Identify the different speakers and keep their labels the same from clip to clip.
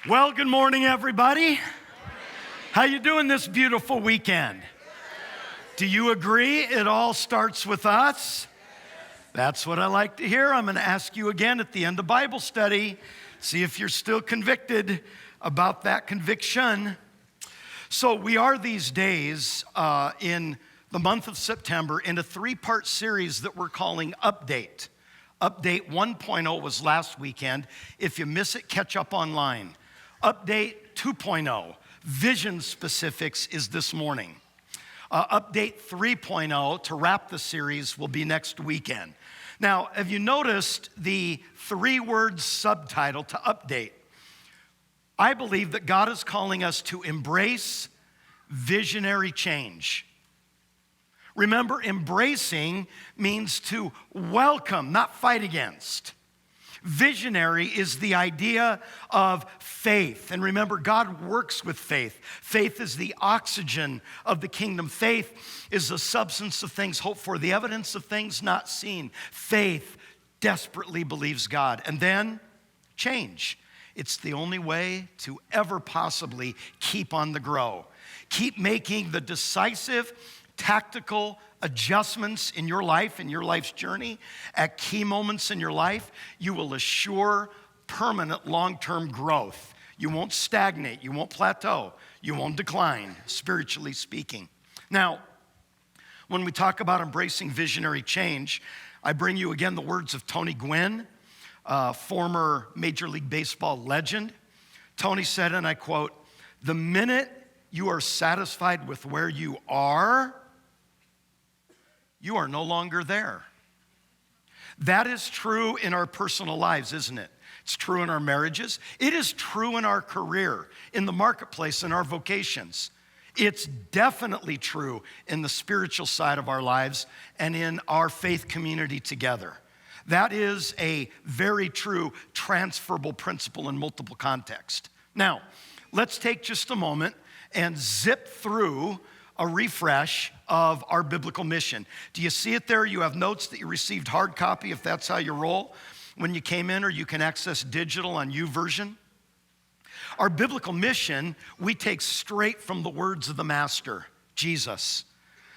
Speaker 1: Well, good morning, everybody. How you doing this beautiful weekend? Do you agree it all starts with us? That's what I like to hear. I'm going to ask you again at the end of Bible study, see if you're still convicted about that conviction. So we are these days in the month of September in a three-part series that we're calling Update. Update 1.0 was last weekend. If you miss it, catch up online. Update 2.0, Vision Specifics, is this morning. Update 3.0, to wrap the series, will be next weekend. Now, have you noticed the three-word subtitle to Update? I believe that God is calling us to embrace visionary change. Remember, embracing means to welcome, not fight against. Visionary is the idea of faith. And remember, God works with faith. Faith is the oxygen of the kingdom. Faith is the substance of things hoped for, the evidence of things not seen. Faith desperately believes God. And then change. It's the only way to ever possibly keep on the grow. Keep making the decisive, tactical adjustments in your life, in your life's journey, at key moments in your life. You will assure permanent long-term growth. You won't stagnate. You won't plateau. You won't decline, spiritually speaking. Now, when we talk about embracing visionary change, I bring you again the words of Tony Gwynn, former Major League Baseball legend. Tony said, and I quote, "The minute you are satisfied with where you are no longer there." That is true in our personal lives, isn't it? It's true in our marriages. It is true in our career, in the marketplace, in our vocations. It's definitely true in the spiritual side of our lives and in our faith community together. That is a very true transferable principle in multiple contexts. Now, let's take just a moment and zip through a refresh of our biblical mission. Do you see it there? You have notes that you received hard copy if that's how you roll when you came in, or you can access digital on YouVersion. Our biblical mission, we take straight from the words of the Master, Jesus.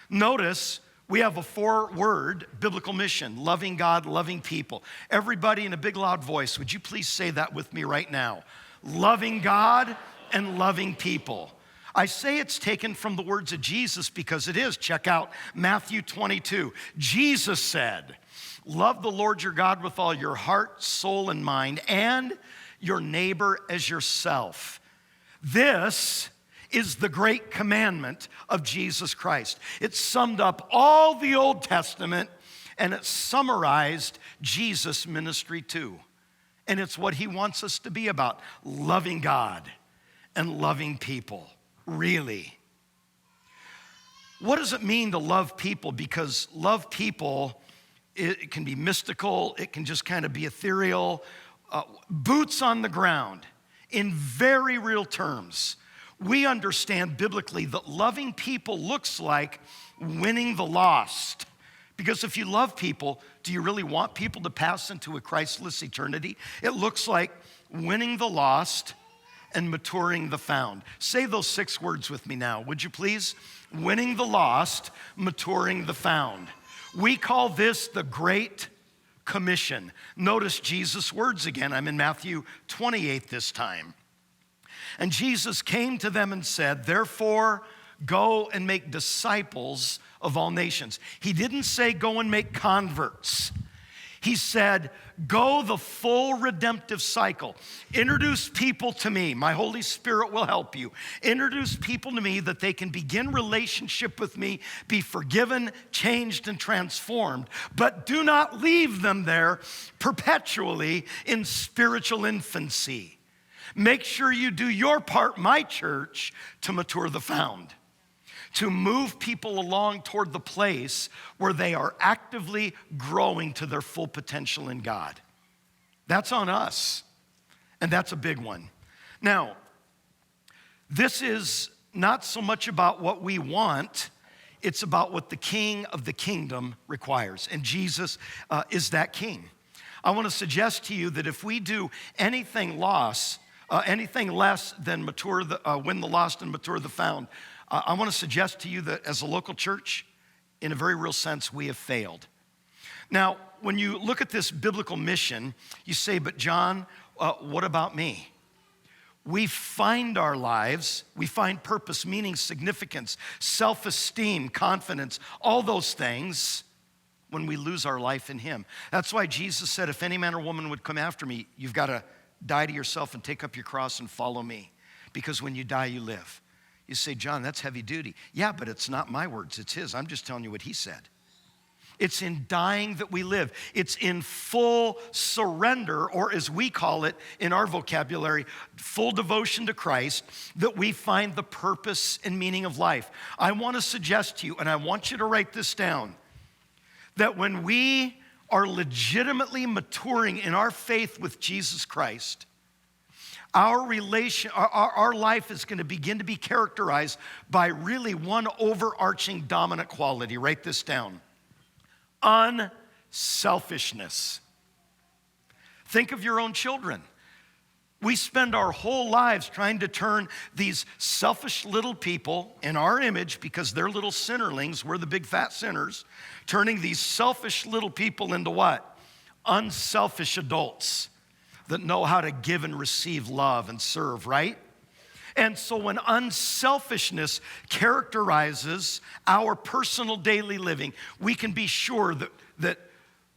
Speaker 1: Notice we have a 4-word biblical mission: loving God, loving people. Everybody in a big loud voice, would you please say that with me right now? Loving God and loving people. I say it's taken from the words of Jesus because it is. Check out Matthew 22. Jesus said, "Love the Lord your God with all your heart, soul, and mind, and your neighbor as yourself." This is the great commandment of Jesus Christ. It summed up all the Old Testament, and it summarized Jesus' ministry too. And it's what he wants us to be about: loving God and loving people. Really. What does it mean to love people? Because love people, it can be mystical, it can just kind of be ethereal. Boots on the ground, in very real terms, we understand biblically that loving people looks like winning the lost. Because if you love people, do you really want people to pass into a Christless eternity? It looks like winning the lost and maturing the found. Say those 6 words with me now, would you please? Winning the lost, maturing the found. We call this the Great Commission. Notice Jesus' words again. I'm in Matthew 28 this time. "And Jesus came to them and said, 'Therefore, go and make disciples of all nations.'" He didn't say go and make converts. He said, go the full redemptive cycle. Introduce people to me. My Holy Spirit will help you. Introduce people to me that they can begin relationship with me, be forgiven, changed, and transformed. But do not leave them there perpetually in spiritual infancy. Make sure you do your part, my church, to mature the found, to move people along toward the place where they are actively growing to their full potential in God. That's on us, and that's a big one. Now, this is not so much about what we want, it's about what the King of the kingdom requires, and Jesus is that King. I want to suggest to you that if we do anything Anything less than win the lost and mature the found. I want to suggest to you that as a local church, in a very real sense, we have failed. Now, when you look at this biblical mission, you say, but John, what about me? We find our lives, we find purpose, meaning, significance, self-esteem, confidence, all those things when we lose our life in Him. That's why Jesus said, if any man or woman would come after me, you've got to die to yourself and take up your cross and follow me. Because when you die, you live. You say, John, that's heavy duty. Yeah, but it's not my words, it's His. I'm just telling you what He said. It's in dying that we live. It's in full surrender, or as we call it in our vocabulary, full devotion to Christ, that we find the purpose and meaning of life. I want to suggest to you, and I want you to write this down, that when we are legitimately maturing in our faith with Jesus Christ, our life is going to begin to be characterized by really one overarching dominant quality. Write this down. Unselfishness. Think of your own children. We spend our whole lives trying to turn these selfish little people in our image, because they're little sinnerlings, we're the big fat sinners, turning these selfish little people into what? Unselfish adults that know how to give and receive love and serve, right? And so when unselfishness characterizes our personal daily living, we can be sure that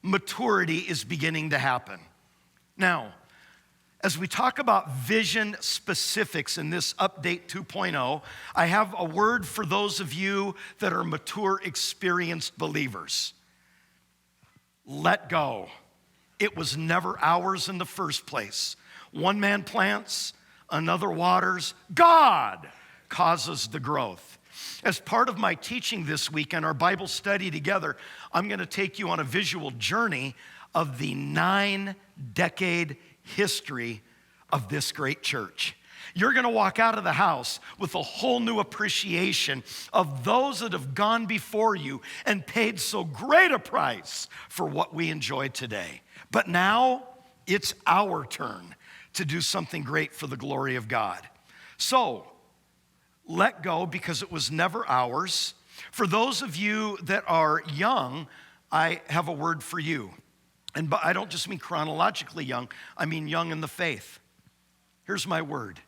Speaker 1: maturity is beginning to happen. Now, as we talk about vision specifics in this update 2.0, I have a word for those of you that are mature, experienced believers. Let go. It was never ours in the first place. One man plants, another waters. God causes the growth. As part of my teaching this week and our Bible study together, I'm going to take you on a visual journey of the 9-decade history of this great church. You're going to walk out of the house with a whole new appreciation of those that have gone before you and paid so great a price for what we enjoy today. But now it's our turn to do something great for the glory of God. So, let go, because it was never ours. For those of you that are young, I have a word for you. And I don't just mean chronologically young, I mean young in the faith. Here's my word.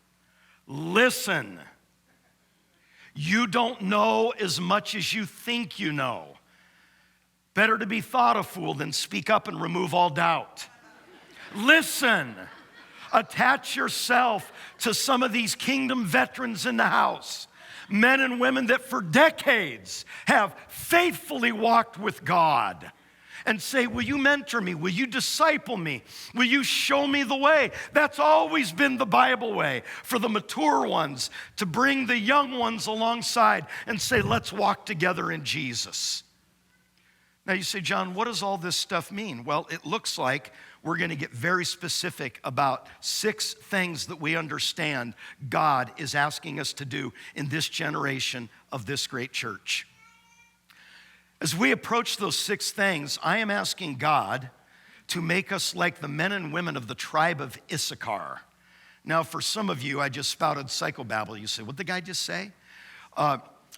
Speaker 1: Listen. You don't know as much as you think you know. Better to be thought a fool than speak up and remove all doubt. Listen. Attach yourself to some of these kingdom veterans in the house. Men and women that for decades have faithfully walked with God. And say, will you mentor me? Will you disciple me? Will you show me the way? That's always been the Bible way, for the mature ones to bring the young ones alongside and say, let's walk together in Jesus. Now you say, John, what does all this stuff mean? Well, it looks like we're going to get very specific about 6 things that we understand God is asking us to do in this generation of this great church. As we approach those 6 things, I am asking God to make us like the men and women of the tribe of Issachar. Now, for some of you, I just spouted psychobabble. You say, what'd the guy just say?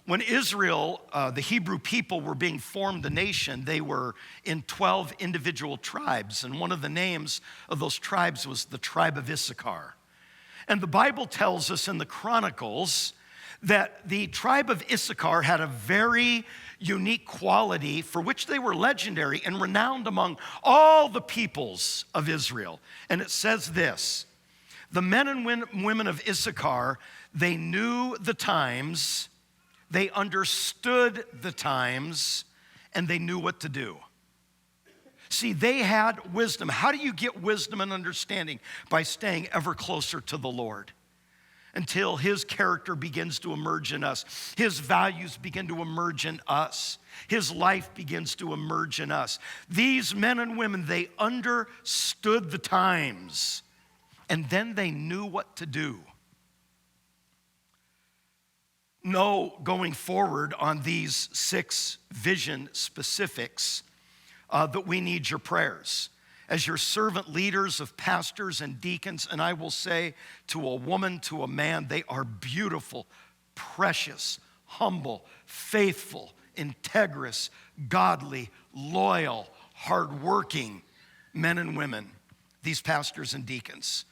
Speaker 1: When Israel, the Hebrew people, were being formed a nation, they were in 12 individual tribes, and one of the names of those tribes was the tribe of Issachar. And the Bible tells us in the Chronicles that the tribe of Issachar had a very unique quality for which they were legendary and renowned among all the peoples of Israel. And it says this, the men and women of Issachar, they knew the times, they understood the times, and they knew what to do. See, they had wisdom. How do you get wisdom and understanding? By staying ever closer to the Lord until His character begins to emerge in us. His values begin to emerge in us. His life begins to emerge in us. These men and women, they understood the times, and then they knew what to do. Know going forward on these 6 vision specifics that we need your prayers. as your servant leaders of pastors and deacons, and I will say to a woman, to a man, they are beautiful, precious, humble, faithful, integrous, godly, loyal, hardworking men and women, these pastors and deacons.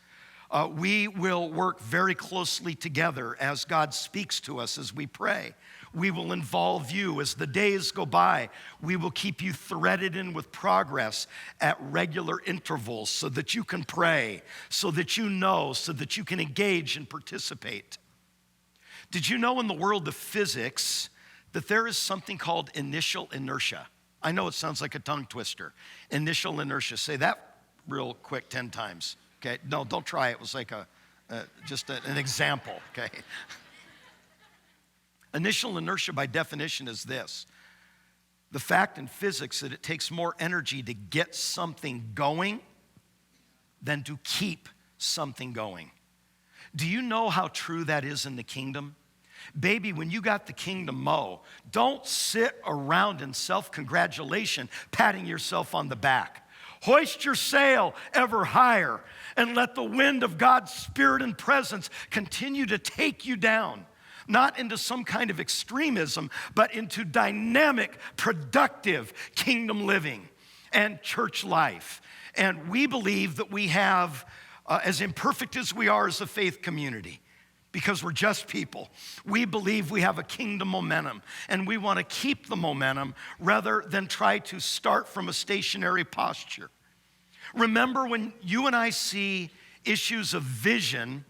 Speaker 1: We will work very closely together as God speaks to us as we pray. We will involve you as the days go by. We will keep you threaded in with progress at regular intervals so that you can pray, so that you know, so that you can engage and participate. Did you know in the world of physics that there is something called initial inertia? I know it sounds like a tongue twister. Initial inertia. Say that real quick 10 times. Okay? No, don't try it. It was like an example. Okay? Initial inertia, by definition, is this: the fact in physics that it takes more energy to get something going than to keep something going. Do you know how true that is in the kingdom? Baby, when you got the kingdom mo, don't sit around in self-congratulation, patting yourself on the back. Hoist your sail ever higher and let the wind of God's Spirit and presence continue to take you down. Not into some kind of extremism, but into dynamic, productive kingdom living and church life. And we believe that we have, as imperfect as we are as a faith community, because we're just people, we believe we have a kingdom momentum, and we want to keep the momentum rather than try to start from a stationary posture. Remember, when you and I see issues of vision,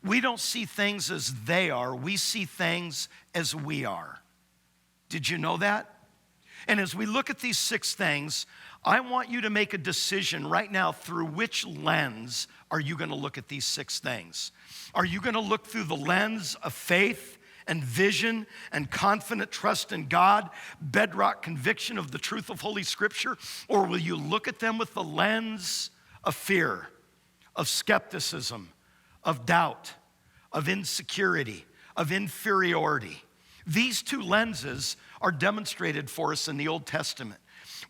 Speaker 1: we don't see things as they are, we see things as we are. Did you know that? And as we look at these 6 things, I want you to make a decision right now through which lens are you going to look at these 6 things. Are you going to look through the lens of faith and vision and confident trust in God, bedrock conviction of the truth of Holy Scripture? Or will you look at them with the lens of fear, of skepticism, of doubt, of insecurity, of inferiority? These 2 lenses are demonstrated for us in the Old Testament.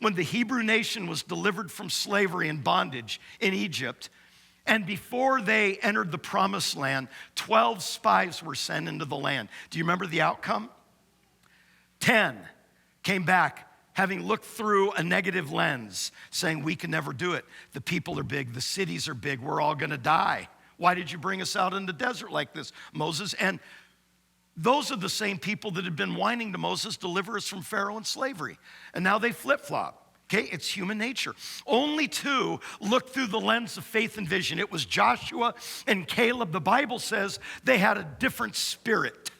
Speaker 1: When the Hebrew nation was delivered from slavery and bondage in Egypt, and before they entered the promised land, 12 spies were sent into the land. Do you remember the outcome? 10 came back having looked through a negative lens, saying, we can never do it. The people are big, the cities are big, we're all gonna die. Why did you bring us out in the desert like this, Moses? And those are the same people that had been whining to Moses, deliver us from Pharaoh and slavery. And now they flip-flop. Okay, it's human nature. Only 2 looked through the lens of faith and vision. It was Joshua and Caleb. The Bible says they had a different spirit.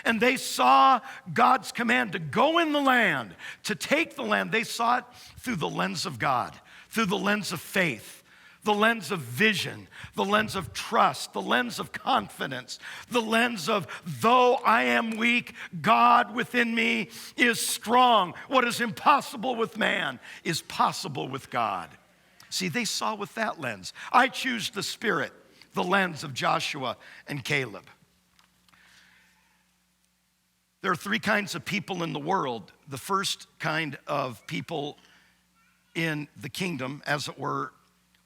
Speaker 1: And they saw God's command to go in the land, to take the land. They saw it through the lens of God, through the lens of faith, the lens of vision, the lens of trust, the lens of confidence, the lens of, though I am weak, God within me is strong. What is impossible with man is possible with God. See, they saw with that lens. I choose the spirit, the lens of Joshua and Caleb. There are 3 kinds of people in the world. The first kind of people in the kingdom, as it were,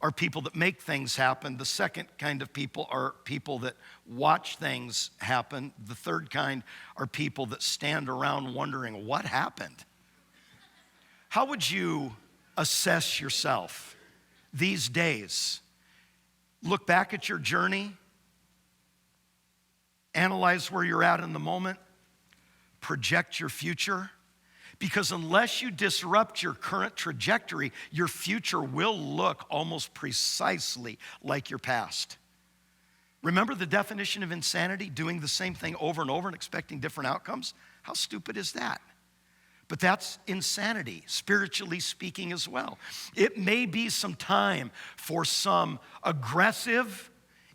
Speaker 1: are people that make things happen. The second kind of people are people that watch things happen. The third kind are people that stand around wondering, what happened? How would you assess yourself these days? Look back at your journey, analyze where you're at in the moment, project your future. Because unless you disrupt your current trajectory, your future will look almost precisely like your past. Remember the definition of insanity? Doing the same thing over and over and expecting different outcomes? How stupid is that? But that's insanity, spiritually speaking as well. It may be some time for some aggressive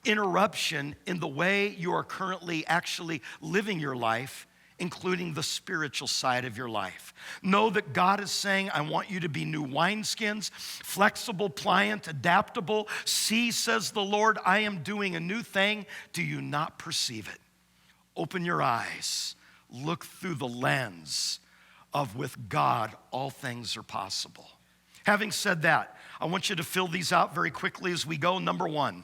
Speaker 1: interruption in the way you are currently actually living your life, including the spiritual side of your life. Know that God is saying, I want you to be new wineskins, flexible, pliant, adaptable. See, says the Lord, I am doing a new thing. Do you not perceive it? Open your eyes. Look through the lens of with God, all things are possible. Having said that, I want you to fill these out very quickly as we go. Number 1,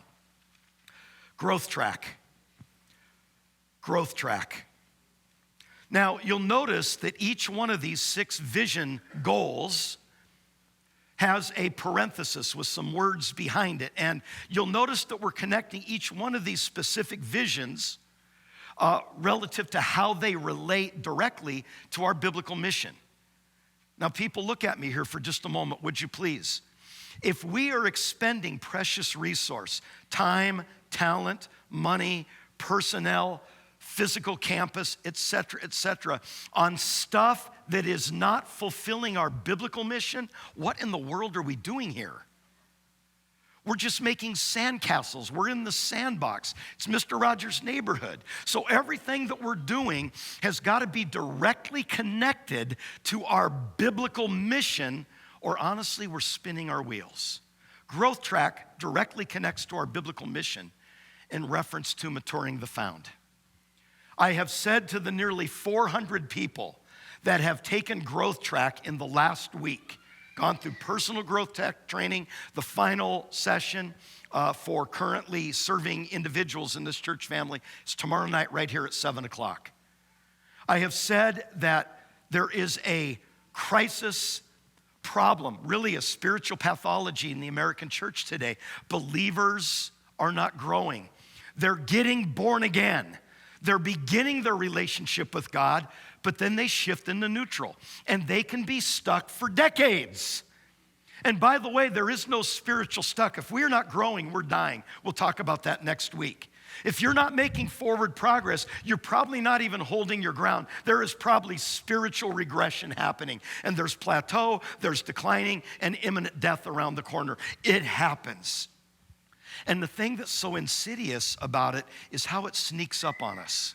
Speaker 1: growth track. Growth track. Now, you'll notice that each one of these 6 vision goals has a parenthesis with some words behind it. And you'll notice that we're connecting each one of these specific visions relative to how they relate directly to our biblical mission. Now, people, look at me here for just a moment, would you please? If we are expending precious resource, time, talent, money, personnel, physical campus, et cetera, on stuff that is not fulfilling our biblical mission, what in the world are we doing here? We're just making sandcastles. We're in the sandbox. It's Mr. Rogers' neighborhood. So everything that we're doing has got to be directly connected to our biblical mission, or honestly, we're spinning our wheels. Growth track directly connects to our biblical mission in reference to maturing the found. I have said to the nearly 400 people that have taken growth track in the last week, gone through personal growth track training, the final session for currently serving individuals in this church family is tomorrow night right here at 7 o'clock. I have said that there is a crisis problem, really a spiritual pathology in the American church today. Believers are not growing. They're getting born again. They're beginning their relationship with God, but then they shift into neutral, and they can be stuck for decades. And by the way, there is no spiritual stuck. If we're not growing, we're dying. We'll talk about that next week. If you're not making forward progress, you're probably not even holding your ground. There is probably spiritual regression happening, and there's plateau, there's declining, and imminent death around the corner. It happens. And the thing that's so insidious about it is how it sneaks up on us.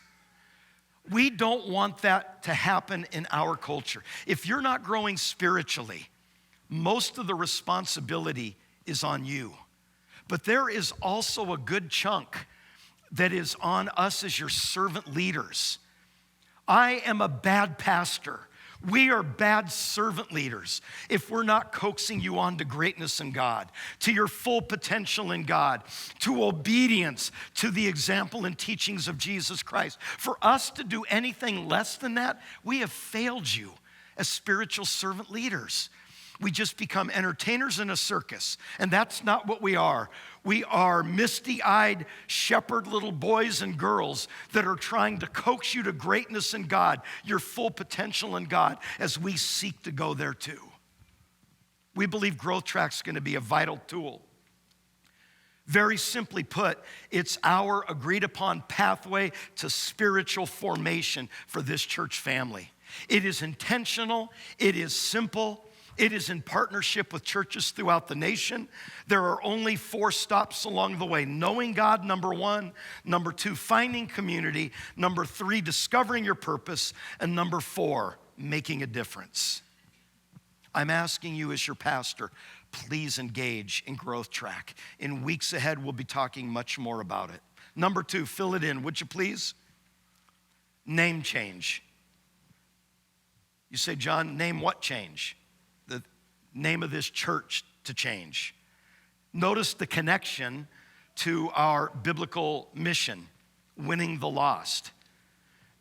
Speaker 1: We don't want that to happen in our culture. If you're not growing spiritually, most of the responsibility is on you. But there is also a good chunk that is on us as your servant leaders. I am a bad pastor. We are bad servant leaders if we're not coaxing you on to greatness in God, to your full potential in God, to obedience, to the example and teachings of Jesus Christ. For us to do anything less than that, we have failed you as spiritual servant leaders. We just become entertainers in a circus, and that's not what we are. We are misty-eyed shepherd little boys and girls that are trying to coax you to greatness in God, your full potential in God, as we seek to go there too. We believe Growth Track's going to be a vital tool. Very simply put, it's our agreed upon pathway to spiritual formation for this church family. It is intentional, it is simple, it is in partnership with churches throughout the nation. There are only 4 stops along the way. Knowing God, number 1. Number 2, finding community. Number 3, discovering your purpose. And number 4, making a difference. I'm asking you as your pastor, please engage in Growth Track. In weeks ahead, we'll be talking much more about it. Number 2, fill it in, would you please? Name change. You say, John, name what change? The name of this church to change. Notice the connection to our biblical mission, winning the lost.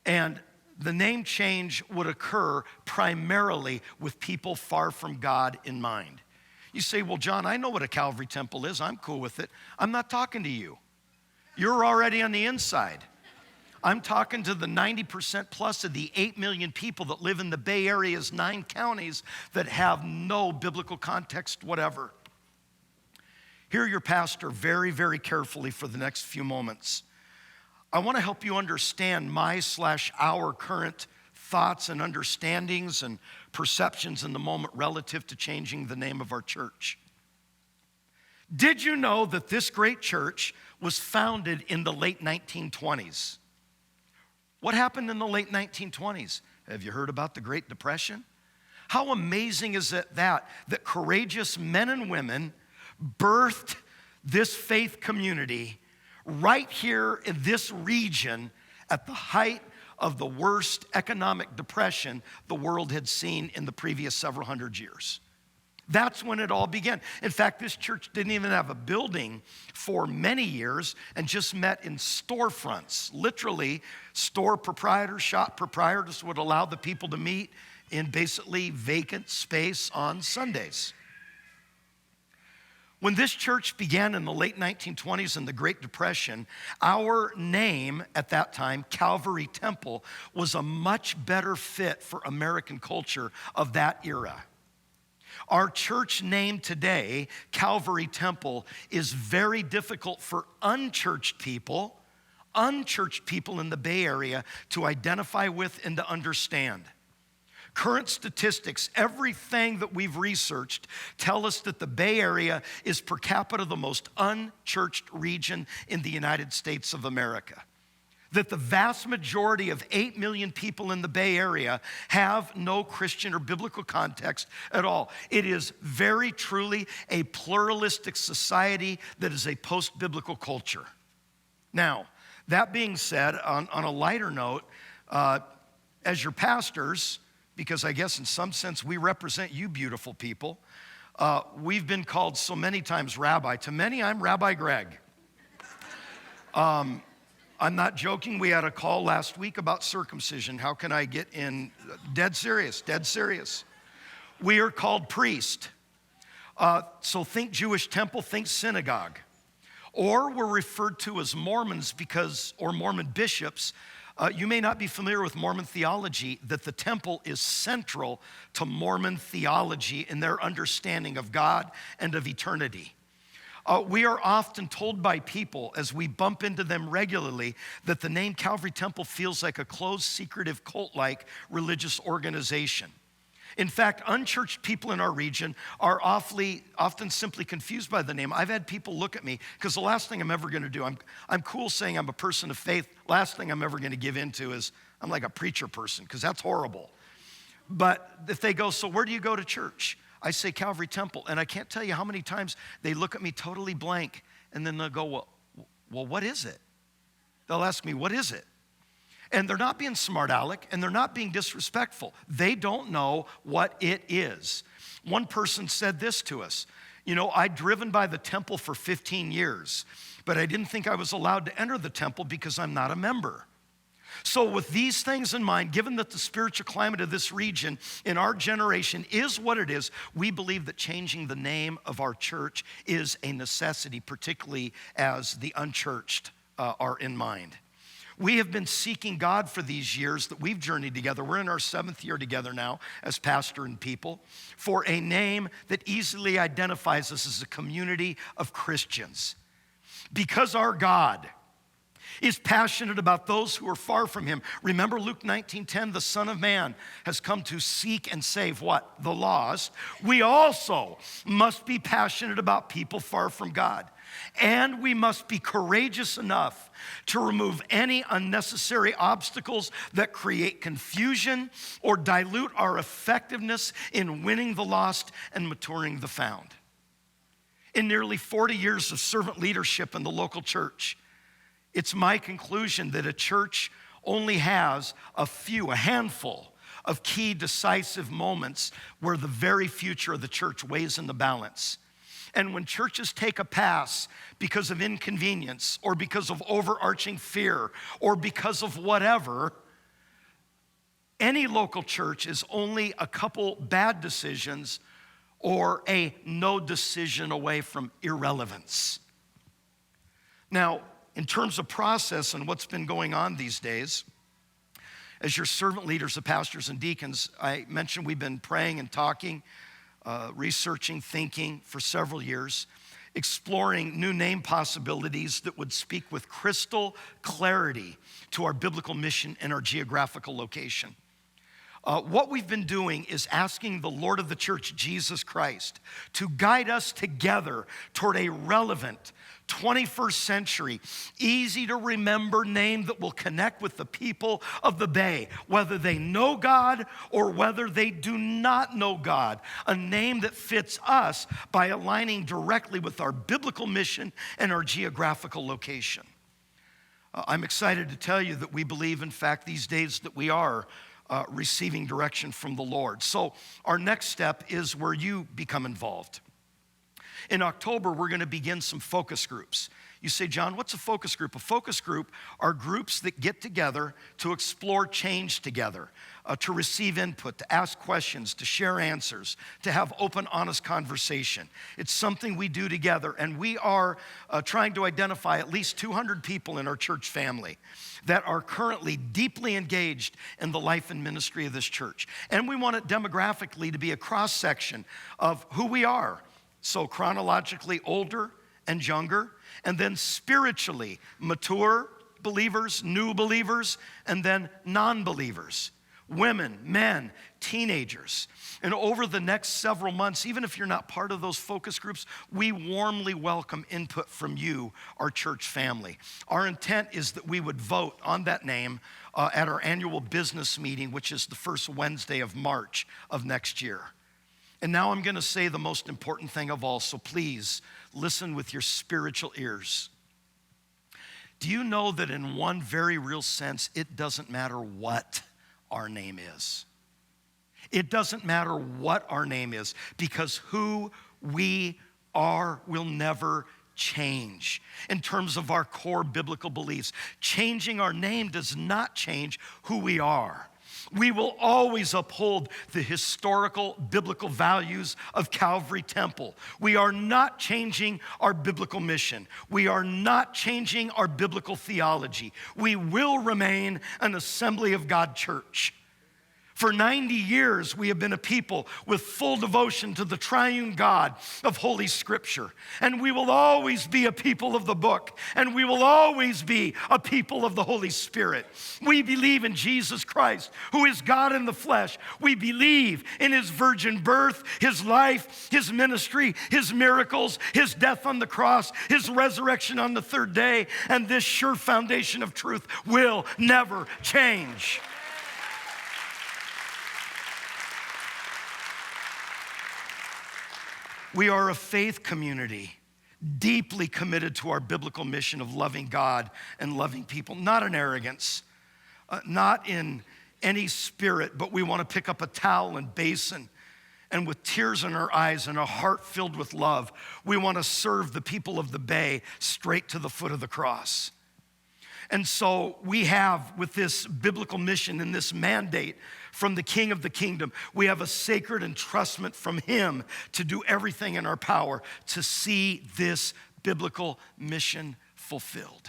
Speaker 1: And the name change would occur primarily with people far from God in mind. You say, well, John, I know what a Calvary Temple is. I'm cool with it. I'm not talking to you. You're already on the inside. I'm talking to the 90% plus of the 8 million people that live in the Bay Area's 9 counties that have no biblical context whatever. Hear your pastor very, very carefully for the next few moments. I want to help you understand our current thoughts and understandings and perceptions in the moment relative to changing the name of our church. Did you know that this great church was founded in the late 1920s? What happened in the late 1920s? Have you heard about the Great Depression? How amazing is it that courageous men and women birthed this faith community right here in this region at the height of the worst economic depression the world had seen in the previous several hundred years. That's when it all began. In fact, this church didn't even have a building for many years and just met in storefronts. Literally, store proprietors, shop proprietors would allow the people to meet in basically vacant space on Sundays. When this church began in the late 1920s in the Great Depression, our name at that time, Calvary Temple, was a much better fit for American culture of that era. Our church name today, Calvary Temple, is very difficult for unchurched people in the Bay Area to identify with and to understand. Current statistics, everything that we've researched, tell us that the Bay Area is per capita the most unchurched region in the United States of America. That the vast majority of 8 million people in the Bay Area have no Christian or biblical context at all. It is very truly a pluralistic society that is a post-biblical culture. Now, that being said, on a lighter note, as your pastors, because I guess in some sense we represent you beautiful people, we've been called so many times rabbi. To many, I'm Rabbi Gregg. I'm not joking. We had a call last week about circumcision. How can I get in? Dead serious, dead serious. We are called priest. So think Jewish temple, think synagogue. Or we're referred to as Mormons or Mormon bishops. You may not be familiar with Mormon theology, that the temple is central to Mormon theology in their understanding of God and of eternity. We are often told by people, as we bump into them regularly, that the name Calvary Temple feels like a closed, secretive, cult-like religious organization. In fact, unchurched people in our region are often simply confused by the name. I've had people look at me, because the last thing I'm ever going to do, I'm cool saying I'm a person of faith. Last thing I'm ever going to give into is I'm like a preacher person, because that's horrible. But if they go, so where do you go to church? I say Calvary Temple, and I can't tell you how many times they look at me totally blank, and then they'll go, well, what is it? They'll ask me, what is it? And they're not being smart aleck, and they're not being disrespectful. They don't know what it is. One person said this to us, I'd driven by the temple for 15 years, but I didn't think I was allowed to enter the temple because I'm not a member. So with these things in mind, given that the spiritual climate of this region in our generation is what it is, we believe that changing the name of our church is a necessity, particularly as the unchurched are in mind. We have been seeking God for these years that we've journeyed together. We're in our 7th year together now as pastor and people, for a name that easily identifies us as a community of Christians. Because our God is passionate about those who are far from him. Remember Luke 19:10, the Son of Man has come to seek and save what? The lost. We also must be passionate about people far from God. And we must be courageous enough to remove any unnecessary obstacles that create confusion or dilute our effectiveness in winning the lost and maturing the found. In nearly 40 years of servant leadership in the local church, it's my conclusion that a church only has a handful of key decisive moments where the very future of the church weighs in the balance. And when churches take a pass because of inconvenience or because of overarching fear or because of whatever, any local church is only a couple bad decisions or a no decision away from irrelevance. Now, in terms of process and what's been going on these days, as your servant leaders, the pastors and deacons, I mentioned we've been praying and talking, researching, thinking for several years, exploring new name possibilities that would speak with crystal clarity to our biblical mission and our geographical location. What we've been doing is asking the Lord of the church, Jesus Christ, to guide us together toward a relevant 21st century, easy to remember name that will connect with the people of the Bay, whether they know God or whether they do not know God. A name that fits us by aligning directly with our biblical mission and our geographical location. I'm excited to tell you that we believe, in fact, these days that we are receiving direction from the Lord. So our next step is where you become involved. In October, we're going to begin some focus groups. You say, John, what's a focus group? A focus group are groups that get together to explore change together, to receive input, to ask questions, to share answers, to have open, honest conversation. It's something we do together, and we are trying to identify at least 200 people in our church family that are currently deeply engaged in the life and ministry of this church. And we want it demographically to be a cross-section of who we are. So chronologically older and younger, and then spiritually mature believers, new believers, and then non-believers, women, men, teenagers. And over the next several months, even if you're not part of those focus groups, we warmly welcome input from you, our church family. Our intent is that we would vote on that name at our annual business meeting, which is the first Wednesday of March of next year. And now I'm going to say the most important thing of all, so please listen with your spiritual ears. Do you know that in one very real sense, it doesn't matter what our name is? It doesn't matter what our name is, because who we are will never change in terms of our core biblical beliefs. Changing our name does not change who we are. We will always uphold the historical biblical values of Calvary Temple. We are not changing our biblical mission. We are not changing our biblical theology. We will remain an Assembly of God church. For 90 years, we have been a people with full devotion to the triune God of Holy Scripture. And we will always be a people of the book. And we will always be a people of the Holy Spirit. We believe in Jesus Christ, who is God in the flesh. We believe in his virgin birth, his life, his ministry, his miracles, his death on the cross, his resurrection on the third day. And this sure foundation of truth will never change. We are a faith community, deeply committed to our biblical mission of loving God and loving people, not in arrogance, not in any spirit, but we want to pick up a towel and basin, and with tears in our eyes and a heart filled with love, we want to serve the people of the Bay straight to the foot of the cross. And so we have, with this biblical mission and this mandate from the King of the Kingdom, we have a sacred entrustment from him to do everything in our power to see this biblical mission fulfilled.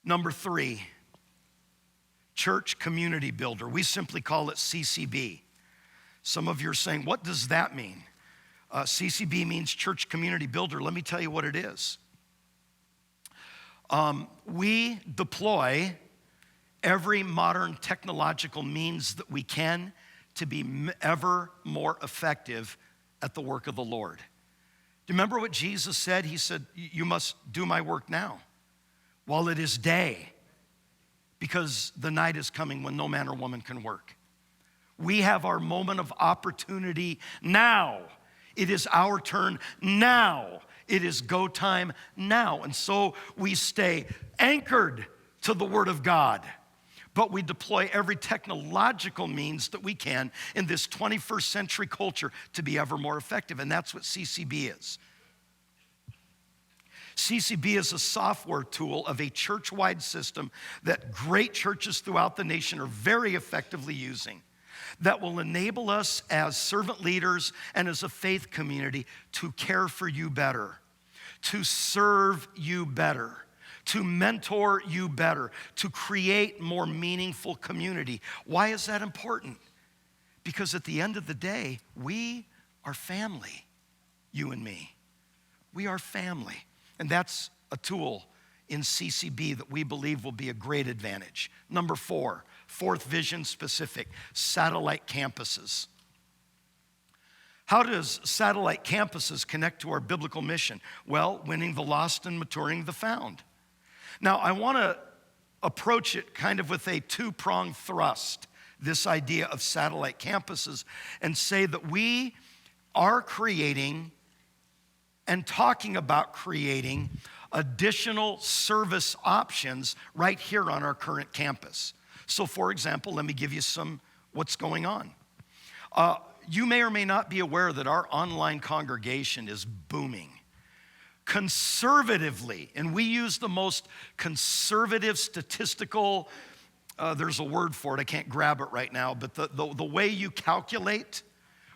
Speaker 1: Number 3, church community builder. We simply call it CCB. Some of you are saying, what does that mean? CCB means church community builder. Let me tell you what it is. We deploy every modern technological means that we can to be ever more effective at the work of the Lord. Do you remember what Jesus said? He said, you must do my work now while it is day, because the night is coming when no man or woman can work. We have our moment of opportunity now. It is our turn now. It is go time now. And so we stay anchored to the Word of God, but we deploy every technological means that we can in this 21st century culture to be ever more effective. And that's what CCB is. CCB is a software tool of a church-wide system that great churches throughout the nation are very effectively using, that will enable us as servant leaders and as a faith community to care for you better, to serve you better, to mentor you better, to create more meaningful community. Why is that important? Because at the end of the day, we are family, you and me. We are family. And that's a tool in CCB that we believe will be a great advantage. Number 4, fourth vision specific, satellite campuses. How does satellite campuses connect to our biblical mission? Well, winning the lost and maturing the found. Now, I want to approach it kind of with a 2-pronged thrust, this idea of satellite campuses, and say that we are creating and talking about creating additional service options right here on our current campus. So for example, let me give you some what's going on. You may or may not be aware that our online congregation is booming. Conservatively, and we use the most conservative statistical, there's a word for it, I can't grab it right now, but the way you calculate,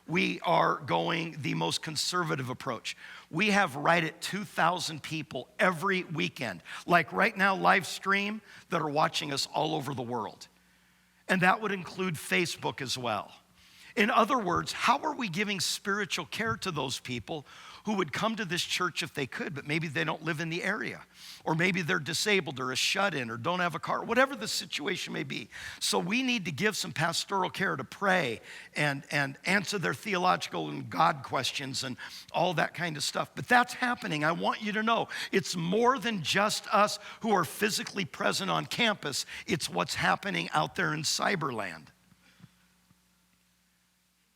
Speaker 1: we are going the most conservative approach. We have right at 2,000 people every weekend, like right now, live stream, that are watching us all over the world. And that would include Facebook as well. In other words, how are we giving spiritual care to those people who would come to this church if they could, but maybe they don't live in the area, or maybe they're disabled or a shut-in or don't have a car, whatever the situation may be. So we need to give some pastoral care to pray and answer their theological and God questions and all that kind of stuff. But that's happening. I want you to know it's more than just us who are physically present on campus. It's what's happening out there in cyberland.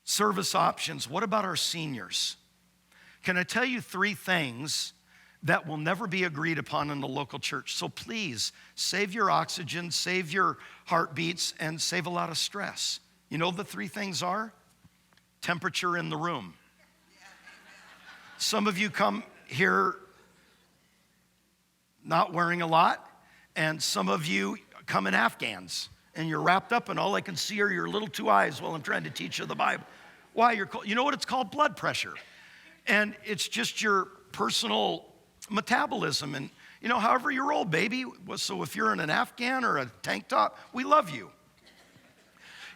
Speaker 1: Service options. What about our seniors? Can I tell you 3 things that will never be agreed upon in the local church? So please, save your oxygen, save your heartbeats, and save a lot of stress. You know the 3 things are? Temperature in the room. Some of you come here not wearing a lot, and some of you come in Afghans, and you're wrapped up, and all I can see are your little 2 eyes while I'm trying to teach you the Bible. Why? You know what it's called? Blood pressure. And it's just your personal metabolism. And, you know, however you're old, baby. So if you're in an Afghan or a tank top, we love you.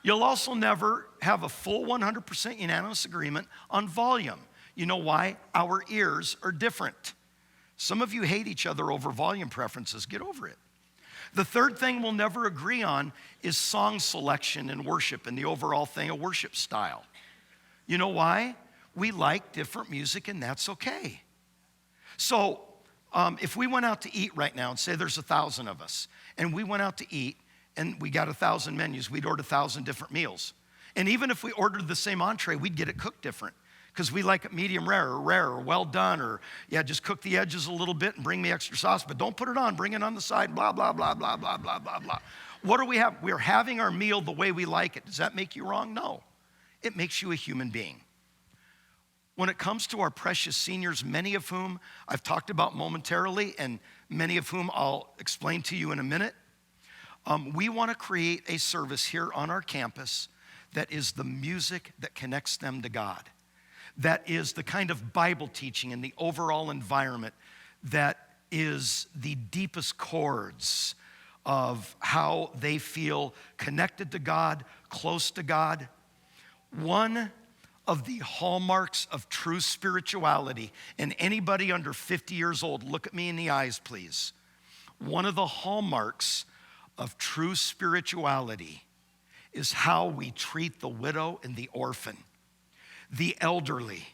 Speaker 1: You'll also never have a full 100% unanimous agreement on volume. You know why? Our ears are different. Some of you hate each other over volume preferences. Get over it. The third thing we'll never agree on is song selection in worship and the overall thing of worship style. You know why? We like different music, and that's okay. So if we went out to eat right now, and say there's 1,000 of us, and we went out to eat, and we got 1,000 menus, we'd order 1,000 different meals. And even if we ordered the same entree, we'd get it cooked different, because we like it medium rare, or well done, or just cook the edges a little bit and bring me extra sauce, but don't put it on, bring it on the side, blah, blah, blah, blah, blah, blah, blah, blah. What do we have? We're having our meal the way we like it. Does that make you wrong? No. It makes you a human being. When it comes to our precious seniors, many of whom I've talked about momentarily, and many of whom I'll explain to you in a minute, we want to create a service here on our campus that is the music that connects them to God, that is the kind of Bible teaching and the overall environment that is the deepest chords of how they feel connected to God, close to God. One of the hallmarks of true spirituality, and anybody under 50 years old, look at me in the eyes, please. One of the hallmarks of true spirituality is how we treat the widow and the orphan, the elderly,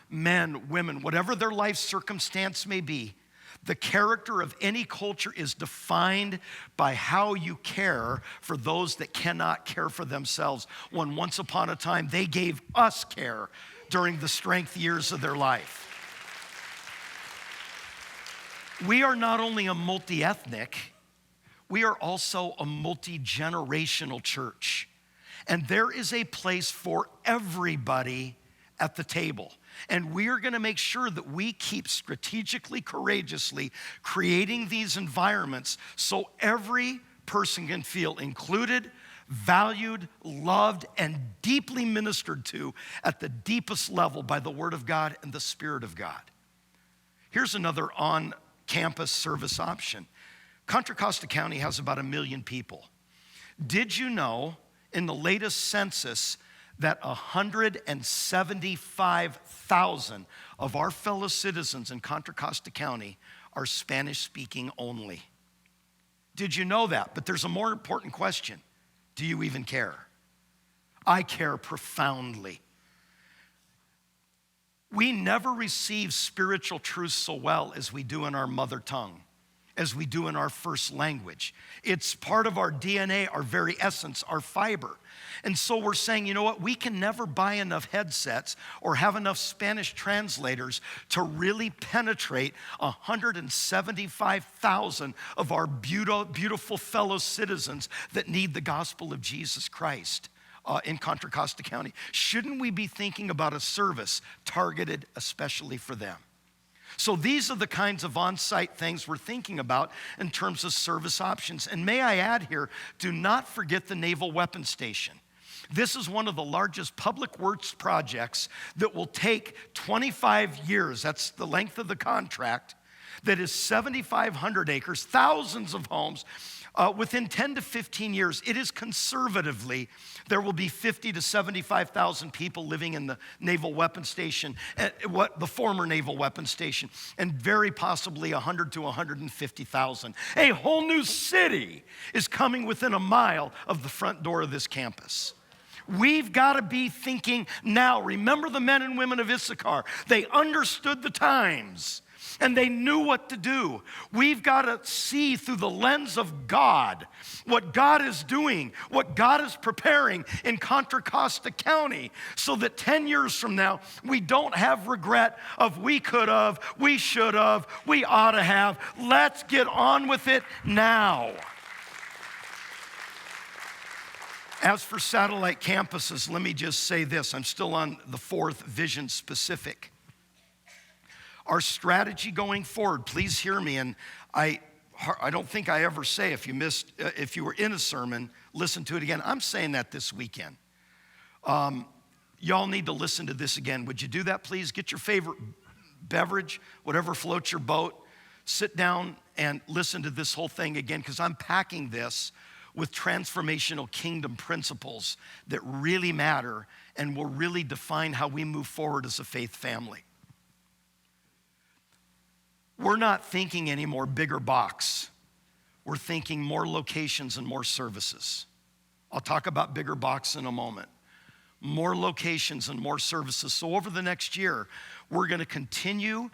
Speaker 1: men, women, whatever their life circumstance may be. The character of any culture is defined by how you care for those that cannot care for themselves, when once upon a time they gave us care during the strength years of their life. We are not only a multi-ethnic, we are also a multi-generational church. And there is a place for everybody at the table. And we are going to make sure that we keep strategically, courageously creating these environments so every person can feel included, valued, loved, and deeply ministered to at the deepest level by the Word of God and the Spirit of God. Here's another on-campus service option. Contra Costa County has about 1 million people. Did you know in the latest census that 175,000 of our fellow citizens in Contra Costa County are Spanish-speaking only? Did you know that? But there's a more important question. Do you even care? I care profoundly. We never receive spiritual truth so well as we do in our mother tongue. as we do in our first language. It's part of our DNA, our very essence, our fiber. And so we're saying, you know what, we can never buy enough headsets or have enough Spanish translators to really penetrate 175,000 of our beautiful fellow citizens that need the gospel of Jesus Christ in Contra Costa County. Shouldn't we be thinking about a service targeted especially for them? So these are the kinds of on-site things we're thinking about in terms of service options. And may I add here, do not forget the Naval Weapons Station. This is one of the largest public works projects that will take 25 years. That's the length of the contract. That is 7,500 acres, thousands of homes. Within 10 to 15 years, it is conservatively, there will be 50 to 75,000 people living in the Naval Weapons Station, the former Naval Weapons Station, and very possibly 100 to 150,000. A whole new city is coming within a mile of the front door of this campus. We've got to be thinking now. Remember the men and women of Issachar. They understood the times. And they knew what to do. We've got to see through the lens of God what God is doing, what God is preparing in Contra Costa County, so that 10 years from now, we don't have regret of we could have, we should have, we ought to have. Let's get on with it now. As for satellite campuses, let me just say this. I'm still on the fourth vision specific. Our strategy going forward, please hear me, and I don't think I ever say if you were in a sermon, listen to it again. I'm saying that this weekend. Y'all need to listen to this again. Would you do that, please? Get your favorite beverage, whatever floats your boat. Sit down and listen to this whole thing again, because I'm packing this with transformational kingdom principles that really matter and will really define how we move forward as a faith family. We're not thinking anymore bigger box. We're thinking more locations and more services. I'll talk about bigger box in a moment. More locations and more services. So over the next year, we're going to continue.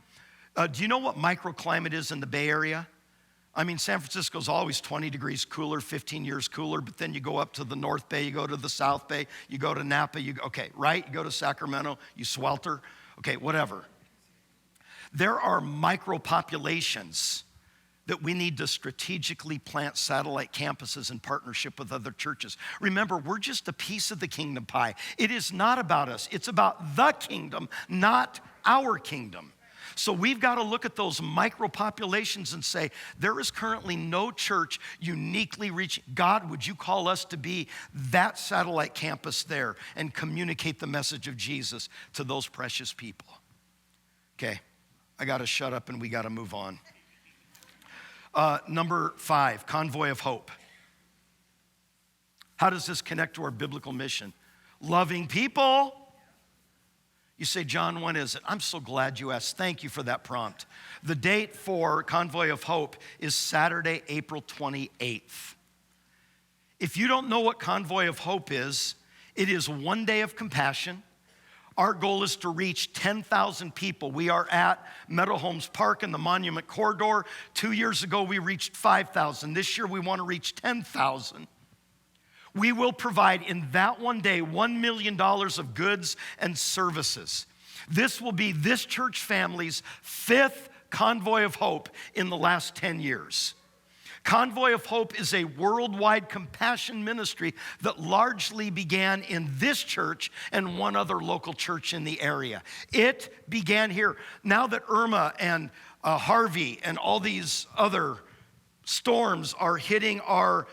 Speaker 1: Do you know what microclimate is in the Bay Area? I mean, San Francisco's always 20 degrees cooler, 15 years cooler, but then you go up to the North Bay, you go to the South Bay, you go to Napa, right? You go to Sacramento, you swelter, okay, whatever. There are micro-populations that we need to strategically plant satellite campuses in partnership with other churches. Remember, we're just a piece of the kingdom pie. It is not about us. It's about the kingdom, not our kingdom. So we've got to look at those micro-populations and say, there is currently no church uniquely reaching. God, would you call us to be that satellite campus there and communicate the message of Jesus to those precious people? Okay. I got to shut up and we got to move on. Number 5, Convoy of Hope. How does this connect to our biblical mission? Loving people. You say, John, when is it? I'm so glad you asked. Thank you for that prompt. The date for Convoy of Hope is Saturday, April 28th. If you don't know what Convoy of Hope is, it is one day of compassion. Our goal is to reach 10,000 people. We are at Meadow Homes Park in the Monument Corridor. 2 years ago, we reached 5,000. This year, we want to reach 10,000. We will provide in that one day $1 million of goods and services. This will be this church family's 5th Convoy of Hope in the last 10 years. Convoy of Hope is a worldwide compassion ministry that largely began in this church and one other local church in the area. It began here. Now that Irma and Harvey and all these other storms are hitting our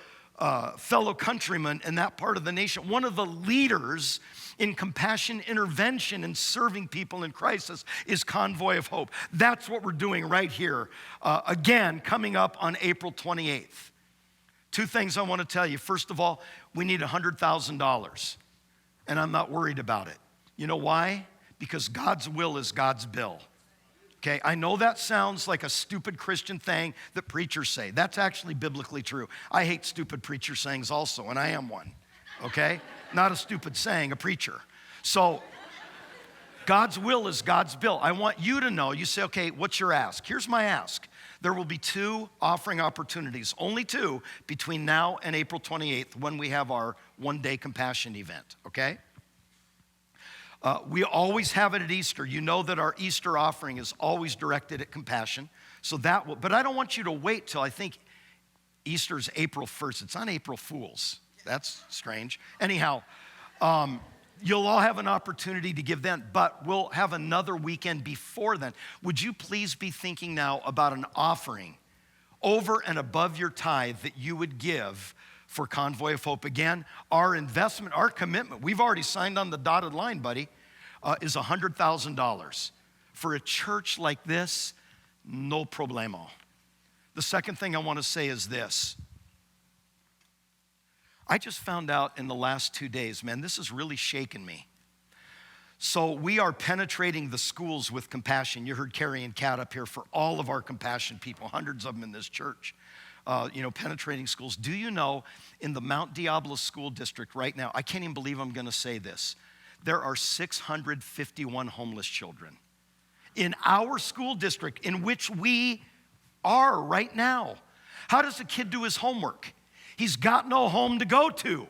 Speaker 1: fellow countrymen in that part of the nation, one of the leaders in compassion intervention and serving people in crisis is Convoy of Hope. That's what we're doing right here. Again, coming up on April 28th. 2 things I want to tell you. First of all, we need $100,000, and I'm not worried about it. You know why? Because God's will is God's bill. Okay, I know that sounds like a stupid Christian thing that preachers say. That's actually biblically true. I hate stupid preacher sayings also, and I am one. Okay? Not a stupid saying, a preacher. So, God's will is God's bill. I want you to know, you say, okay, what's your ask? Here's my ask. There will be 2 offering opportunities, only 2, between now and April 28th when we have our one-day compassion event, okay? We always have it at Easter. You know that our Easter offering is always directed at compassion. So but I don't want you to wait till I think Easter's April 1st. It's on April Fool's. That's strange. Anyhow, you'll all have an opportunity to give then, but we'll have another weekend before then. Would you please be thinking now about an offering over and above your tithe that you would give for Convoy of Hope? Again, our investment, our commitment, we've already signed on the dotted line, buddy, is $100,000. For a church like this, no problemo. The second thing I want to say is this. I just found out in the last 2 days, man, this has really shaken me. So we are penetrating the schools with compassion. You heard Carrie and Kat up here for all of our compassion people, hundreds of them in this church. Penetrating schools. Do you know in the Mount Diablo School District right now, I can't even believe I'm going to say this, there are 651 homeless children in our school district in which we are right now. How does a kid do his homework? He's got no home to go to.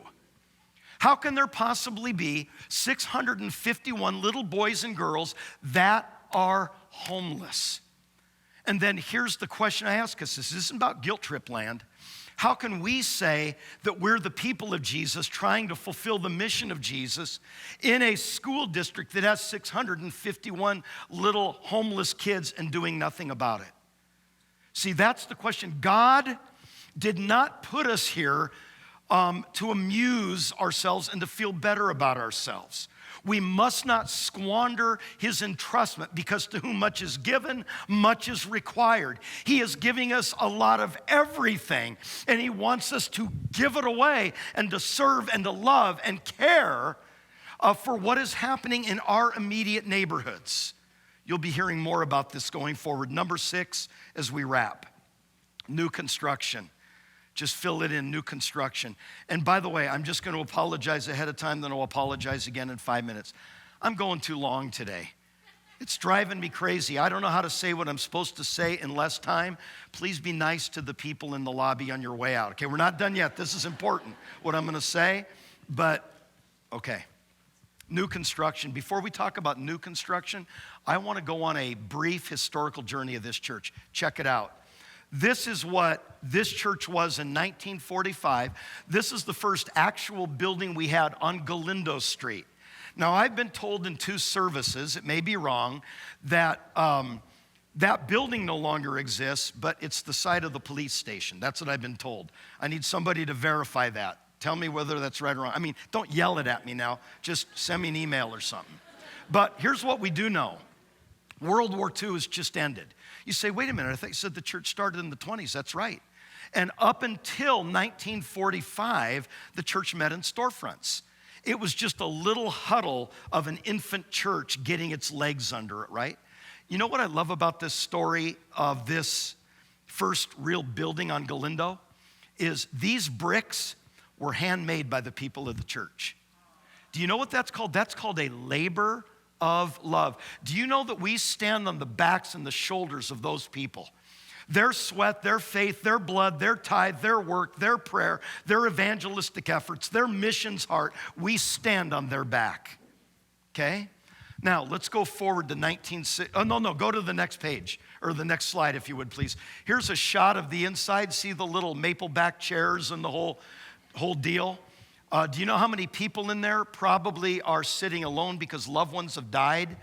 Speaker 1: How can there possibly be 651 little boys and girls that are homeless? And then here's the question I ask us. This isn't about guilt trip land. How can we say that we're the people of Jesus trying to fulfill the mission of Jesus in a school district that has 651 little homeless kids and doing nothing about it? See, that's the question. God did not put us here to amuse ourselves and to feel better about ourselves. We must not squander his entrustment, because to whom much is given, much is required. He is giving us a lot of everything, and he wants us to give it away and to serve and to love and care for what is happening in our immediate neighborhoods. You'll be hearing more about this going forward. Number 6, as we wrap, new construction. Just fill it in, new construction. And by the way, I'm just going to apologize ahead of time, then I'll apologize again in 5 minutes. I'm going too long today. It's driving me crazy. I don't know how to say what I'm supposed to say in less time. Please be nice to the people in the lobby on your way out. Okay, we're not done yet. This is important, what I'm going to say. But, okay, new construction. Before we talk about new construction, I want to go on a brief historical journey of this church. Check it out. This is what this church was in 1945. This is the first actual building we had on Galindo Street. Now, I've been told in 2 services, it may be wrong, that that building no longer exists, but it's the site of the police station. That's what I've been told. I need somebody to verify that. Tell me whether that's right or wrong. I mean, don't yell it at me now. Just send me an email or something. But here's what we do know. World War II has just ended. You say, wait a minute, I thought you said the church started in the 20s. That's right. And up until 1945, the church met in storefronts. It was just a little huddle of an infant church getting its legs under it, right? You know what I love about this story of this first real building on Galindo? Is these bricks were handmade by the people of the church. Do you know what that's called? That's called a labor of love. Do you know that we stand on the backs and the shoulders of those people? Their sweat, their faith, their blood, their tithe, their work, their prayer, their evangelistic efforts, their missions heart, we stand on their back. Okay? Now, let's go forward to go to the next page, or the next slide, if you would, please. Here's a shot of the inside. See the little maple back chairs and the whole deal? Do you know how many people in there probably are sitting alone because loved ones have died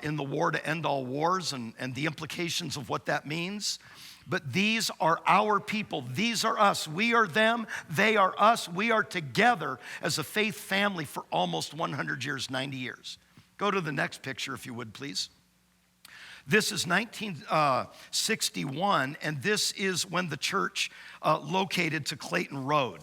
Speaker 1: in the war to end all wars and the implications of what that means? But these are our people. These are us. We are them. They are us. We are together as a faith family for almost 100 years, 90 years. Go to the next picture, if you would, please. This is 1961, and this is when the church located to Clayton Road.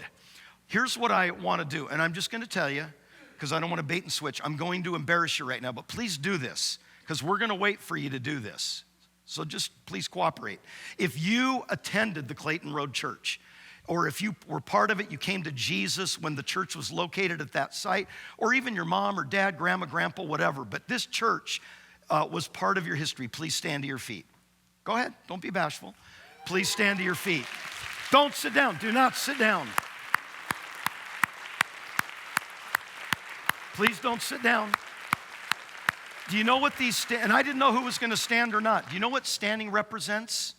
Speaker 1: Here's what I want to do, and I'm just going to tell you, because I don't want to bait and switch. I'm going to embarrass you right now, but please do this, because we're going to wait for you to do this. So just please cooperate. If you attended the Clayton Road Church, or if you were part of it, you came to Jesus when the church was located at that site, or even your mom or dad, grandma, grandpa, whatever, but this church was part of your history. Please stand to your feet. Go ahead. Don't be bashful. Please stand to your feet. Don't sit down. Do not sit down. Please don't sit down. Do you know what and I didn't know who was going to stand or not. Do you know what standing represents?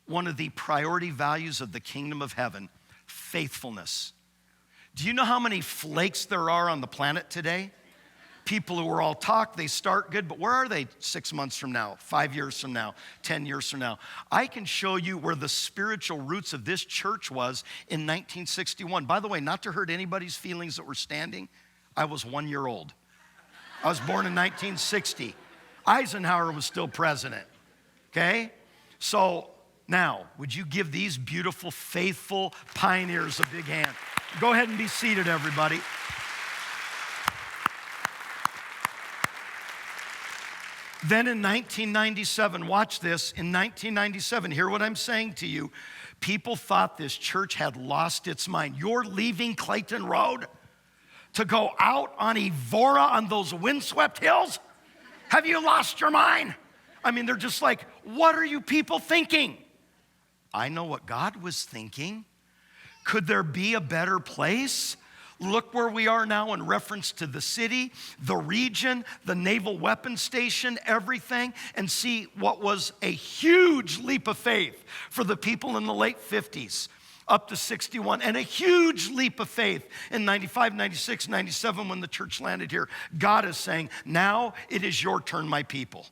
Speaker 1: One of the priority values of the kingdom of heaven, faithfulness. Do you know how many flakes there are on the planet today? People who are all talk, they start good, but where are they 6 months from now, 5 years from now, 10 years from now? I can show you where the spiritual roots of this church was in 1961. By the way, not to hurt anybody's feelings that were standing, I was 1 year old. I was born in 1960. Eisenhower was still president, okay? So now, would you give these beautiful, faithful pioneers a big hand? Go ahead and be seated, everybody. Then in 1997, watch this, in 1997, hear what I'm saying to you. People thought this church had lost its mind. You're leaving Clayton Road to go out on Evora on those windswept hills? Have you lost your mind? I mean, they're just like, what are you people thinking? I know what God was thinking. Could there be a better place? Look where we are now in reference to the city, the region, the naval weapons station, everything, and see what was a huge leap of faith for the people in the late 50s up to 61, and a huge leap of faith in 95, 96, 97 when the church landed here. God is saying, now it is your turn, my people.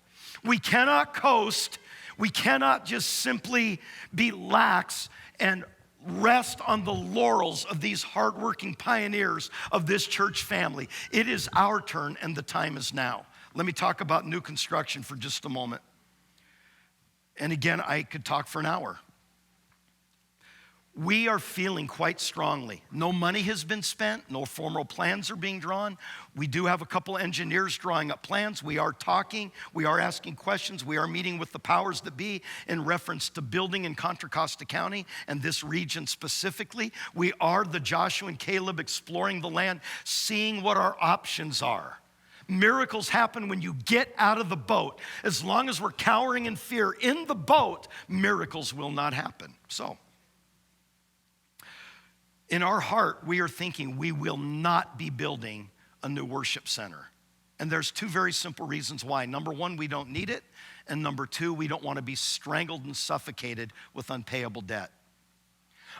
Speaker 1: We cannot coast. We cannot just simply be lax and rest on the laurels of these hardworking pioneers of this church family. It is our turn, and the time is now. Let me talk about new construction for just a moment. And again, I could talk for an hour. We are feeling quite strongly. No money has been spent. No formal plans are being drawn. We do have a couple engineers drawing up plans. We are talking. We are asking questions. We are meeting with the powers that be in reference to building in Contra Costa County and this region specifically. We are the Joshua and Caleb exploring the land, seeing what our options are. Miracles happen when you get out of the boat. As long as we're cowering in fear in the boat, miracles will not happen. So, in our heart, we are thinking we will not be building a new worship center. And there's two very simple reasons why. Number one, we don't need it. And number two, we don't want to be strangled and suffocated with unpayable debt.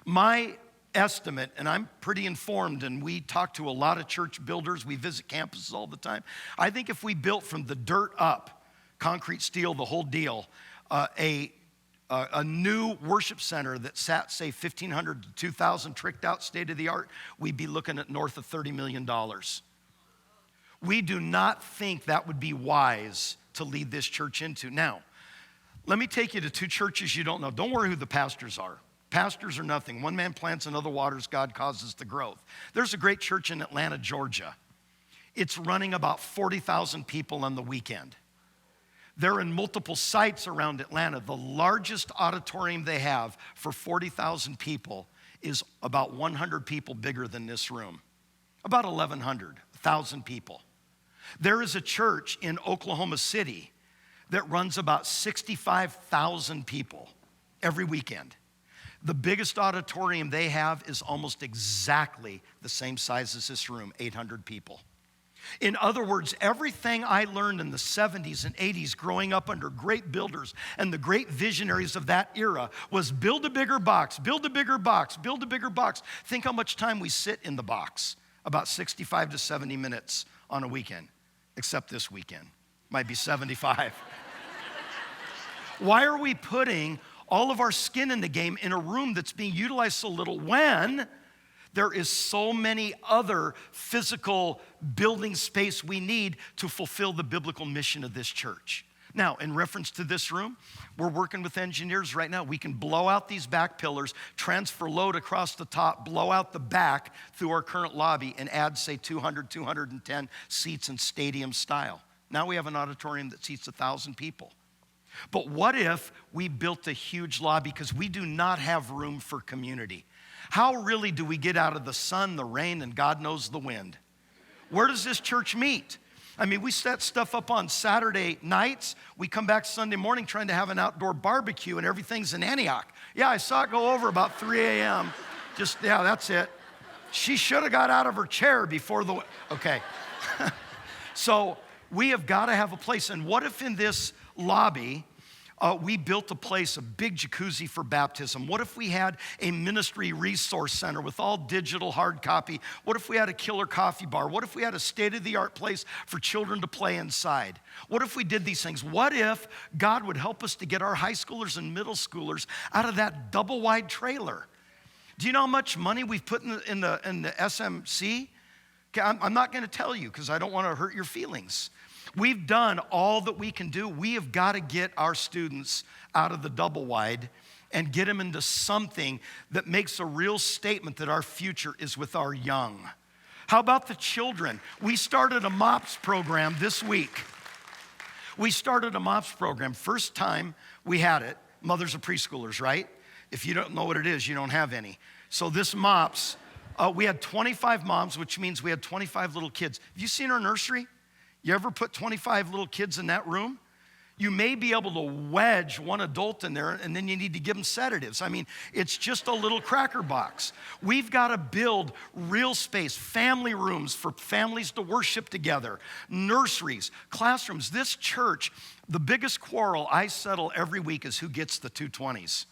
Speaker 1: My estimate, and I'm pretty informed, and we talk to a lot of church builders, we visit campuses all the time. I think if we built from the dirt up, concrete, steel, the whole deal, a new worship center that sat, say, 1,500 to 2,000 tricked out, state of the art, we'd be looking at north of $30 million. We do not think that would be wise to lead this church into. Now, let me take you to two churches you don't know. Don't worry who the pastors are. Pastors are nothing. One man plants and other waters, God causes the growth. There's a great church in Atlanta, Georgia. It's running about 40,000 people on the weekend. They're in multiple sites around Atlanta. The largest auditorium they have for 40,000 people is about 100 people bigger than this room. About 1,100 people. There is a church in Oklahoma City that runs about 65,000 people every weekend. The biggest auditorium they have is almost exactly the same size as this room, 800 people. In other words, everything I learned in the 70s and 80s growing up under great builders and the great visionaries of that era was build a bigger box, build a bigger box, build a bigger box. Think how much time we sit in the box, about 65 to 70 minutes on a weekend, except this weekend, might be 75. Why are we putting all of our skin in the game in a room that's being utilized so little when there is so many other physical building space we need to fulfill the biblical mission of this church? Now, in reference to this room, we're working with engineers right now. We can blow out these back pillars, transfer load across the top, blow out the back through our current lobby, and add, say, 200, 210 seats in stadium style. Now we have an auditorium that seats 1,000 people. But what if we built a huge lobby because we do not have room for community? How really do we get out of the sun, the rain, and God knows the wind? Where does this church meet? I mean, we set stuff up on Saturday nights. We come back Sunday morning trying to have an outdoor barbecue, and everything's in Antioch. Yeah, I saw it go over about 3 a.m. Just, yeah, that's it. She should have got out of her chair before the, okay. So we have got to have a place. And what if in this lobby, we built a place, a big jacuzzi for baptism? What if we had a ministry resource center with all digital hard copy? What if we had a killer coffee bar? What if we had a state-of-the-art place for children to play inside? What if we did these things? What if God would help us to get our high schoolers and middle schoolers out of that double-wide trailer? Do you know how much money we've put in the SMC? Okay, I'm not going to tell you because I don't want to hurt your feelings. We've done all that we can do. We have got to get our students out of the double wide and get them into something that makes a real statement that our future is with our young. How about the children? We started a MOPS program this week. We started a MOPS program. First time we had it, mothers of preschoolers, right? If you don't know what it is, you don't have any. So this MOPS, we had 25 moms, which means we had 25 little kids. Have you seen our nursery? You ever put 25 little kids in that room? You may be able to wedge one adult in there, and then you need to give them sedatives. I mean, it's just a little cracker box. We've got to build real space, family rooms for families to worship together, nurseries, classrooms. This church, the biggest quarrel I settle every week is who gets the 220s.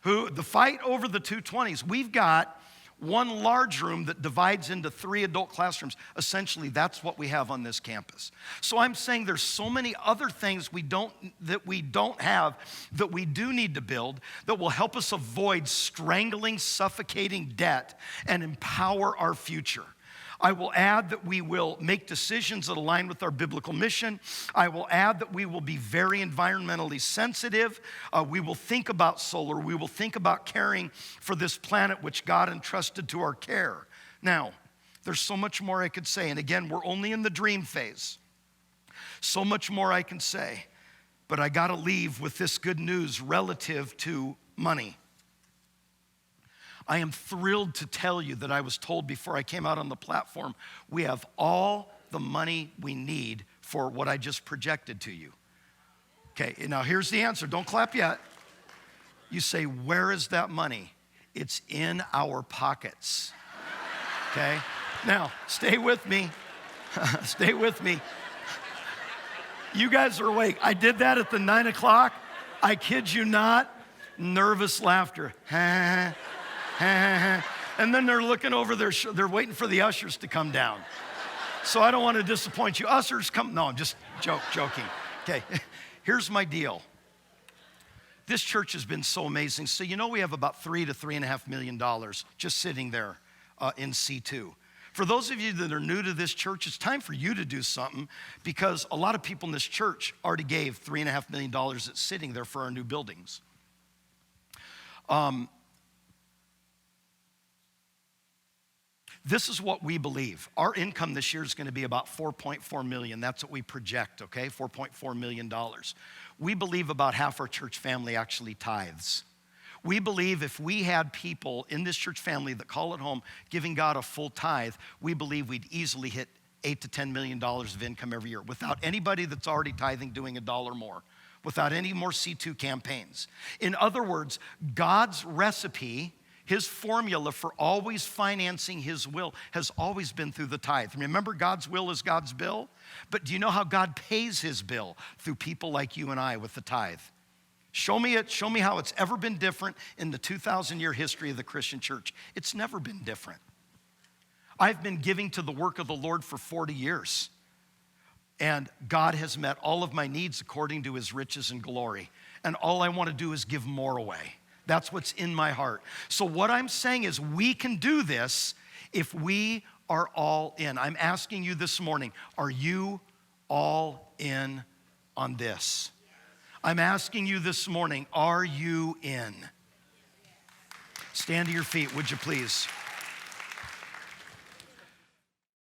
Speaker 1: The fight over the 220s. We've got one large room that divides into 3 adult classrooms. Essentially, that's what we have on this campus. So I'm saying there's so many other things that we don't have that we do need to build that will help us avoid strangling, suffocating debt and empower our future. I will add that we will make decisions that align with our biblical mission. I will add that we will be very environmentally sensitive. We will think about solar. We will think about caring for this planet which God entrusted to our care. Now, there's so much more I could say. And again, we're only in the dream phase. So much more I can say. But I got to leave with this good news relative to money. I am thrilled to tell you that I was told before I came out on the platform, we have all the money we need for what I just projected to you. Okay, now here's the answer. Don't clap yet. You say, where is that money? It's in our pockets. Okay? Now, stay with me. Stay with me. You guys are awake. I did that at the 9 o'clock. I kid you not. Nervous laughter. And then they're looking over they're waiting for the ushers to come down. So I don't want to disappoint you. Ushers come, no, I'm just joking. Okay, here's my deal. This church has been so amazing. So you know we have about $3 to $3.5 million just sitting there in C2. For those of you that are new to this church, it's time for you to do something because a lot of people in this church already gave $3.5 million that's sitting there for our new buildings. This is what we believe. Our income this year is going to be about $4.4 million. That's what we project, okay? $4.4 million. We believe about half our church family actually tithes. We believe if we had people in this church family that call it home giving God a full tithe, we believe we'd easily hit $8 to $10 million of income every year without anybody that's already tithing doing $1 more, without any more C2 campaigns. In other words, God's recipe, his formula for always financing his will has always been through the tithe. Remember, God's will is God's bill? But do you know how God pays his bill? Through people like you and I with the tithe. Show me how it's ever been different in the 2,000-year history of the Christian church. It's never been different. I've been giving to the work of the Lord for 40 years. And God has met all of my needs according to his riches and glory. And all I want to do is give more away. That's what's in my heart. So what I'm saying is we can do this if we are all in. I'm asking you this morning, are you all in on this? I'm asking you this morning, are you in? Stand to your feet, would you please?